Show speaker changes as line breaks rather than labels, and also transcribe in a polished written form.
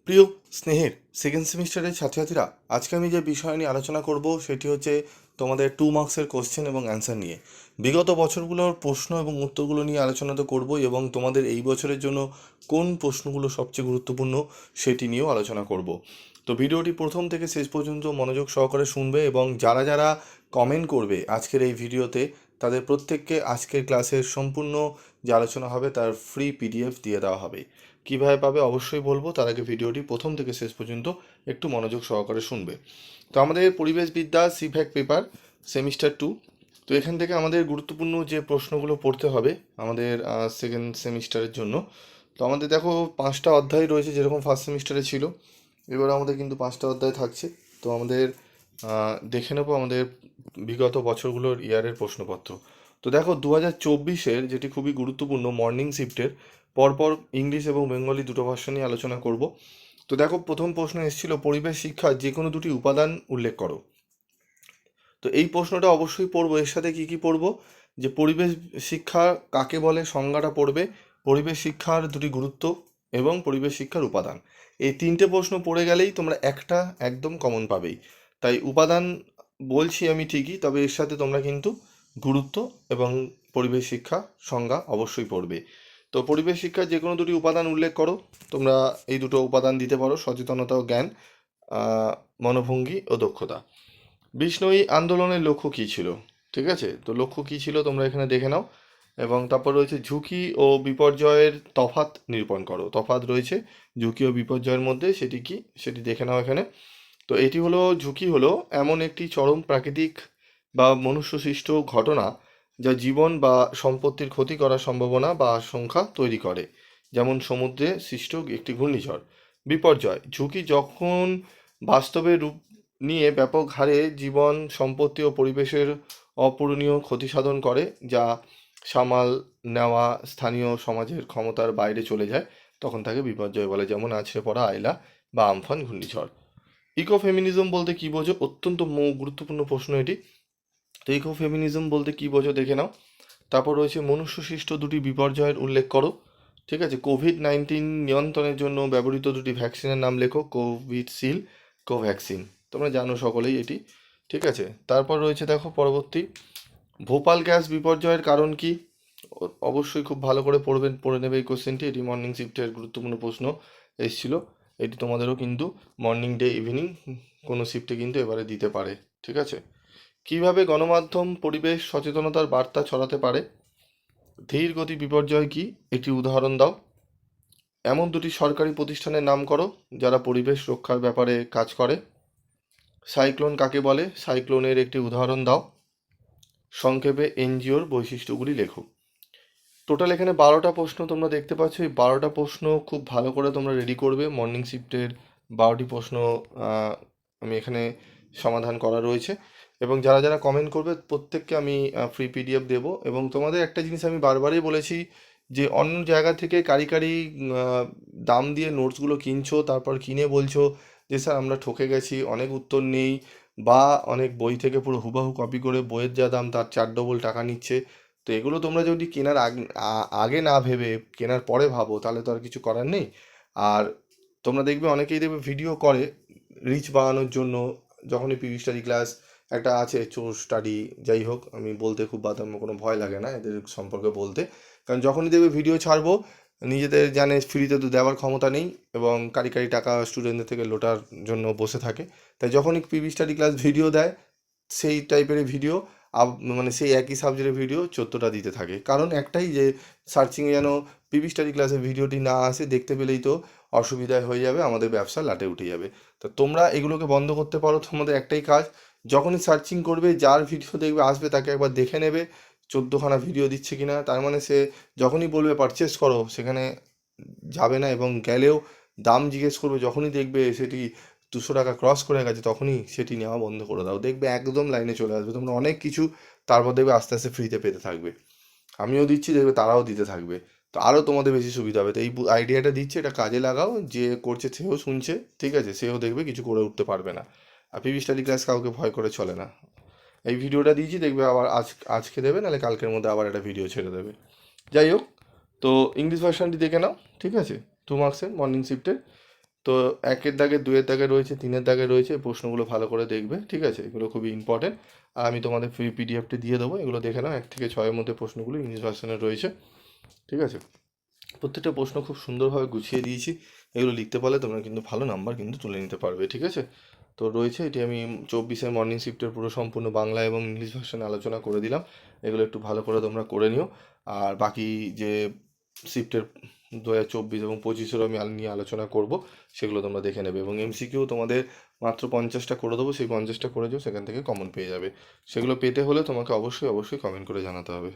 প্রিয় স্নেহের সেকেন্ড সেমিস্টারের ছাত্রছাত্রীরা, আজকে আমি যে বিষয় নিয়ে আলোচনা করব সেটি হচ্ছে তোমাদের 2 মার্কসের কোশ্চেন এবং অ্যান্সার নিয়ে। বিগত বছরগুলোর প্রশ্ন এবং উত্তরগুলো নিয়ে আলোচনা তো করবই, এবং তোমাদের এই বছরের জন্য কোন প্রশ্নগুলো সবচেয়ে গুরুত্বপূর্ণ সেটি নিয়েও আলোচনা করব। তো ভিডিওটি প্রথম থেকে শেষ পর্যন্ত মনোযোগ সহকারে শুনবে, এবং যারা যারা কমেন্ট করবে আজকের এই ভিডিওতে তাদের প্রত্যেককে আজকের ক্লাসের সম্পূর্ণ যে আলোচনা হবে তার ফ্রি পিডিএফ দিয়ে দেওয়া হবে। কীভাবে পাবে অবশ্যই বলবো, তার আগে ভিডিওটি প্রথম থেকে শেষ পর্যন্ত একটু মনোযোগ সহকারে শুনবে। তো আমাদের পরিবেশবিদ্যা সিভ্যাক পেপার সেমিস্টার 2। তো এখান থেকে আমাদের গুরুত্বপূর্ণ যে প্রশ্নগুলো পড়তে হবে আমাদের সেকেন্ড সেমিস্টারের জন্য। তো আমাদের দেখো 5টা অধ্যায় রয়েছে, যেরকম ফার্স্ট সেমিস্টারে ছিল। এবার আমাদের কিন্তু 5টা অধ্যায় থাকছে। তো আমাদের দেখে নেবো আমাদের বিগত বছরগুলোর ইয়ারের প্রশ্নপত্র। তো দেখো 2024-এর যেটি খুবই গুরুত্বপূর্ণ মর্নিং শিফটের পরপর ইংলিশ এবং বেঙ্গলি দুটো ভাষা নিয়ে আলোচনা করব। তো দেখো প্রথম প্রশ্ন এসেছিল, পরিবেশ শিক্ষার যে কোনো দুটি উপাদান উল্লেখ করো। তো এই প্রশ্নটা অবশ্যই পড়বো, এর সাথে কি কি পড়বো, যে পরিবেশ শিক্ষা কাকে বলে সংজ্ঞাটা পড়বে, পরিবেশ শিক্ষার দুটি গুরুত্ব এবং পরিবেশ শিক্ষার উপাদান। এই তিনটে প্রশ্ন পড়ে গেলেই তোমরা একটা একদম কমন পাবেই। তাই উপাদান বলছি আমি ঠিকই, তবে এর সাথে তোমরা কিন্তু গুরুত্ব এবং পরিবেশ শিক্ষা সংজ্ঞা অবশ্যই পড়বে। তো পরিবেশ শিক্ষার যে কোনো দুটি উপাদান উল্লেখ করো। তোমরা এই দুটো উপাদান দিতে পারো: সচেতনতা ও জ্ঞান, মনোভঙ্গি ও দক্ষতা। বিষ্ণুই আন্দোলনের লক্ষ্য কী ছিল? ঠিক আছে, তো লক্ষ্য কী ছিল তোমরা এখানে দেখে নাও। এবং তারপর রয়েছে ঝুঁকি ও বিপর্যয়ের তফাৎ নিরূপণ করো। তফাৎ রয়েছে ঝুঁকি ও বিপর্যয়ের মধ্যে, সেটি কি সেটি দেখে নাও এখানে। তো এটি হলো, ঝুঁকি হলো এমন একটি চরম প্রাকৃতিক বা মনুষ্যসৃষ্ট ঘটনা যা জীবন বা সম্পত্তির ক্ষতি করার সম্ভাবনা বা আশঙ্কা তৈরি করে, যেমন সমুদ্রে সৃষ্ট একটি ঘূর্ণিঝড়। বিপর্যয়, ঝুঁকি যখন বাস্তবে রূপ নিয়ে ব্যাপক হারে জীবন, সম্পত্তি ও পরিবেশের অপূরণীয় ক্ষতি সাধন করে, যা সামাল নেওয়া স্থানীয় সমাজের ক্ষমতার বাইরে চলে যায়, তখন তাকে বিপর্যয় বলে, যেমন আছড়ে পড়া আয়লা বা আমফান ঘূর্ণিঝড়। ইকোফেমিনিজম বলতে কী বোঝো? অত্যন্ত গুরুত্বপূর্ণ প্রশ্ন এটি। তো ইকোফেমিনিজম বলতে কী বোঝো দেখে নাও। তারপর রয়েছে মনুষ্যসৃষ্ট দুটি বিপর্যয়ের উল্লেখ করো। ঠিক আছে, কোভিড-19 নিয়ন্ত্রণের জন্য ব্যবহৃত দুটি ভ্যাকসিনের নাম লেখো: কোভিডশিল্ড, কোভ্যাক্সিন। তোমরা জানো সকলেই এটি। ঠিক আছে, তারপর রয়েছে দেখো পরবর্তী, ভোপাল গ্যাস বিপর্যয়ের কারণ কি? অবশ্যই খুব ভালো করে পড়ে নেবে এই কোশ্চেনটি। এটি মর্নিং শিফটের গুরুত্বপূর্ণ প্রশ্ন এসেছিল। এটি তোমাদেরও কিন্তু মর্নিং, ডে, ইভিনিং কোনো শিফটে কিন্তু এবারে দিতে পারে। ঠিক আছে, কিভাবে গণমাধ্যম পরিবেশ সচেতনতার বার্তা ছড়াতে পারে? ধীর গতি বিপর্যয় কি, একটি উদাহরণ দাও। এমন দুটি সরকারি প্রতিষ্ঠানের নাম করো যারা পরিবেশ রক্ষার ব্যাপারে কাজ করে। সাইক্লোন কাকে বলে? সাইক্লোনের একটি উদাহরণ দাও। সংক্ষেপে এনজিওর বৈশিষ্ট্যগুলি লেখো। টোটাল এখানে 12টা প্রশ্ন তোমরা দেখতে পাচ্ছ। এই 12টা প্রশ্ন খুব ভালো করে তোমরা রেডি করবে। মর্নিং শিফটের 12টি প্রশ্ন আমি এখানে সমাধান করা রয়েছে, এবং যারা যারা কমেন্ট করবে প্রত্যেককে আমি ফ্রি পিডিএফ দেবো। এবং তোমাদের একটা জিনিস আমি বারবারই বলেছি, যে অন্য জায়গা থেকে কারি কারি দাম দিয়ে নোটসগুলো কিনছো, তারপর কিনে বলছো যে স্যার আমরা ঠকে গেছি, অনেক উত্তর নেই, বা অনেক বই থেকে পুরো হুবাহু কপি করে বইয়ের যা দাম তার 4 ডবল টাকা নিচ্ছে। তো এগুলো তোমরা যদি কেনার আগে না ভেবে কেনার পরে ভাবো, তাহলে তো আর কিছু করার নেই। আর তোমরা দেখবে অনেকেই দেখবে ভিডিও করে রিচ বাড়ানোর জন্য। যখনই পিভি স্টাডি ক্লাস একটা আছে, চোর স্টাডি, যাই হোক, আমি বলতে খুব কোনো ভয় লাগে না এদের সম্পর্কে বলতে। কারণ যখনই দেখবে ভিডিও ছাড়বো, নিজেদের জানে ফ্রিতে তো দেওয়ার ক্ষমতা নেই, এবং কারি কারি টাকা স্টুডেন্টদের থেকে লোটার জন্য বসে থাকে। তাই যখনই পিভি স্টাডি ক্লাস ভিডিও দেয়, সেই টাইপের ভিডিও মানে সেই একই সাবজেক্টের ভিডিও 14টা দিতে থাকে। কারণ একটাই, যে সার্চিংয়ে যেন পিভি স্টাডি ক্লাসের ভিডিওটি না আসে, দেখতে পেলেই তো অসুবিধায় হয়ে যাবে, আমাদের ব্যবসা লাটে উঠে যাবে। তো তোমরা এগুলোকে বন্ধ করতে পারো। তোমাদের একটাই কাজ, যখনই সার্চিং করবে যার ভিডিও দেখবে আসবে তাকে একবার দেখে নেবে 14খানা ভিডিও দিচ্ছে কিনা। তার মানে সে যখনই বলবে পারচেস করো, সেখানে যাবে না, এবং গেলেও দাম জিজ্ঞেস করবে। যখনই দেখবে সেটি 200 টাকা ক্রস করে গেছে, তখনই সেটি নেওয়া বন্ধ করে দাও। দেখবে একদম লাইনে চলে আসবে তোমরা অনেক কিছু। তারপর দেখবে আস্তে আস্তে ফ্রিতে পেতে থাকবে। আমিও দিচ্ছি, দেখবে তারাও দিতে থাকবে। তো আরও তোমাদের বেশি সুবিধা হবে। তো এই আইডিয়াটা দিচ্ছে, এটা কাজে লাগাও। যে করছে সেও শুনছে, ঠিক আছে, সেও দেখবে কিছু করে উঠতে পারবে না। আর পিভি স্টাডি ক্লাস কাউকে ভয় করে চলে না। এই ভিডিওটা দিয়েছি, দেখবে আবার আজকে দেবে, নাহলে কালকের মধ্যে আবার একটা ভিডিও ছেড়ে দেবে। যাই হোক, তো ইংলিশ ভার্সানটি দেখে নাও। ঠিক আছে, 2 মার্কসের মর্নিং শিফটের তো 1-এর দাগে, 2-এর দাগে রয়েছে, 3-এর দাগে রয়েছে, এই প্রশ্নগুলো ভালো করে দেখবে, ঠিক আছে? এগুলো খুবই ইম্পর্টেন্ট। আর আমি তোমাদের ফ্রি পিডিএফটি দিয়ে দেবো, এগুলো দেখে নাও। 1 থেকে 6-এর মধ্যে প্রশ্নগুলো ইংলিশ ভার্সনে রয়েছে, ঠিক আছে? প্রত্যেকটা প্রশ্ন খুব সুন্দরভাবে গুছিয়ে দিয়েছি। এগুলো লিখতে পারলে তোমরা কিন্তু ভালো নাম্বার কিন্তু তুলে নিতে পারবে, ঠিক আছে? তো রয়েছে, এটি আমি 24-এর মর্নিং শিফটের পুরো সম্পূর্ণ বাংলা এবং ইংলিশ ভার্সনে আলোচনা করে দিলাম। এগুলো একটু ভালো করে তোমরা করে নিও। আর বাকি যে শিফটের 2024 এবং 25-এরও আমি নিয়ে আলোচনা করব, সেগুলো তোমরা দেখে নেবে। এবং এমসিকিউ তোমাদের মাত্র 50টা করে দেবো, সেই 50টা করে যাও, সেখান থেকে কমন পেয়ে যাবে। সেগুলো পেতে হলে তোমাকে অবশ্যই অবশ্যই কমেন্ট করে জানাতে হবে।